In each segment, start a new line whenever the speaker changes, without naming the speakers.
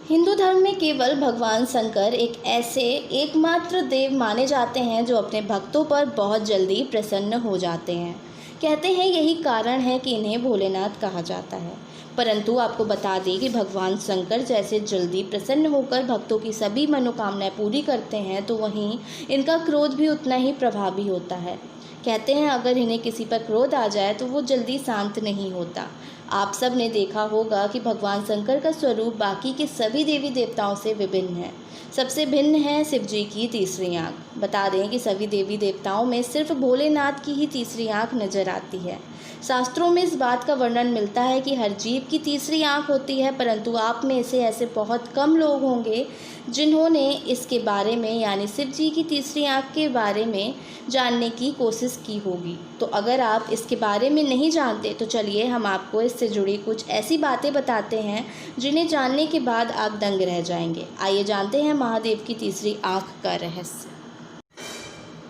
हिंदू धर्म में केवल भगवान शंकर एक ऐसे एकमात्र देव माने जाते हैं जो अपने भक्तों पर बहुत जल्दी प्रसन्न हो जाते हैं। कहते हैं यही कारण है कि इन्हें भोलेनाथ कहा जाता है। परंतु आपको बता दें कि भगवान शंकर जैसे जल्दी प्रसन्न होकर भक्तों की सभी मनोकामनाएं पूरी करते हैं, तो वहीं इनका क्रोध भी उतना ही प्रभावी होता है। कहते हैं अगर इन्हें किसी पर क्रोध आ जाए तो वो जल्दी शांत नहीं होता। आप सब ने देखा होगा कि भगवान शंकर का स्वरूप बाकी के सभी देवी देवताओं से विभिन्न है। सबसे भिन्न है शिव जी की तीसरी आँख। बता दें कि सभी देवी देवताओं में सिर्फ भोलेनाथ की ही तीसरी आँख नजर आती है। शास्त्रों में इस बात का वर्णन मिलता है कि हर जीव की तीसरी आँख होती है, परंतु आप में से ऐसे बहुत कम लोग होंगे जिन्होंने इसके बारे में यानी शिव जी की तीसरी आँख के बारे में जानने की कोशिश की होगी। तो अगर आप इसके बारे में नहीं जानते तो चलिए हम आपको इससे जुड़ी कुछ ऐसी बातें बताते हैं जिन्हें जानने के बाद आप दंग रह जाएंगे। आइए जानते हैं महादेव की तीसरी आँख का रहस्य।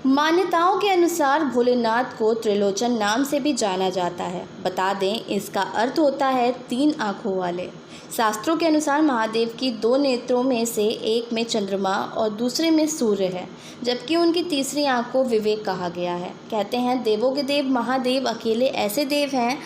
मान्यताओं के अनुसार भोलेनाथ को त्रिलोचन नाम से भी जाना जाता है। बता दें इसका अर्थ होता है 3 आँखों वाले। शास्त्रों के अनुसार महादेव की 2 नेत्रों में से एक में चंद्रमा और दूसरे में सूर्य है, जबकि उनकी तीसरी आँख को विवेक कहा गया है। कहते हैं देवों के देव महादेव अकेले ऐसे देव हैं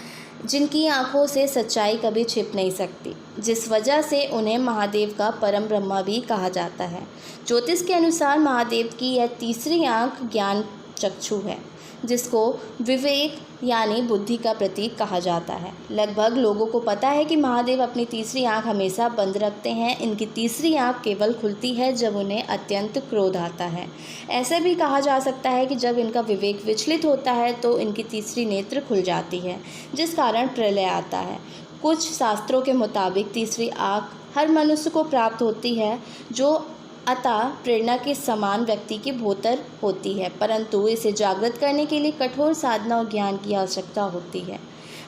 जिनकी आँखों से सच्चाई कभी छिप नहीं सकती, जिस वजह से उन्हें महादेव का परम ब्रह्मा भी कहा जाता है। ज्योतिष के अनुसार महादेव की यह तीसरी आँख ज्ञान चक्षु है, जिसको विवेक यानी बुद्धि का प्रतीक कहा जाता है। लगभग लोगों को पता है कि महादेव अपनी तीसरी आँख हमेशा बंद रखते हैं। इनकी तीसरी आँख केवल खुलती है जब उन्हें अत्यंत क्रोध आता है। ऐसा भी कहा जा सकता है कि जब इनका विवेक विचलित होता है तो इनकी तीसरी नेत्र खुल जाती है, जिस कारण प्रलय आता है। कुछ शास्त्रों के मुताबिक तीसरी आँख हर मनुष्य को प्राप्त होती है, जो अतः प्रेरणा के समान व्यक्ति की भोतर होती है, परंतु इसे जागृत करने के लिए कठोर साधना और ज्ञान की आवश्यकता होती है।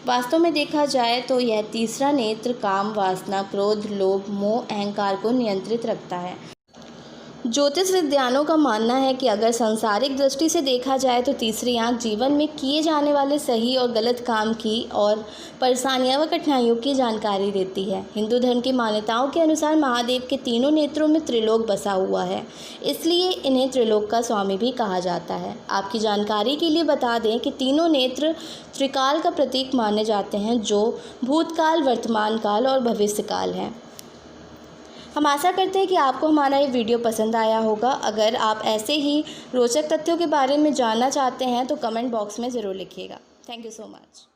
वास्तव में देखा जाए तो यह तीसरा नेत्र काम, वासना, क्रोध, लोभ, मोह, अहंकार को नियंत्रित रखता है। ज्योतिष विद्वानों का मानना है कि अगर सांसारिक दृष्टि से देखा जाए तो तीसरी आँख जीवन में किए जाने वाले सही और गलत काम की और परेशानियां व कठिनाइयों की जानकारी देती है। हिंदू धर्म की मान्यताओं के अनुसार महादेव के तीनों नेत्रों में त्रिलोक बसा हुआ है, इसलिए इन्हें त्रिलोक का स्वामी भी कहा जाता है। आपकी जानकारी के लिए बता दें कि तीनों नेत्र त्रिकाल का प्रतीक माने जाते हैं, जो भूतकाल, वर्तमान काल और भविष्य काल है। हम आशा करते हैं कि आपको हमारा ये वीडियो पसंद आया होगा। अगर आप ऐसे ही रोचक तथ्यों के बारे में जानना चाहते हैं तो कमेंट बॉक्स में ज़रूर लिखिएगा। Thank you so much.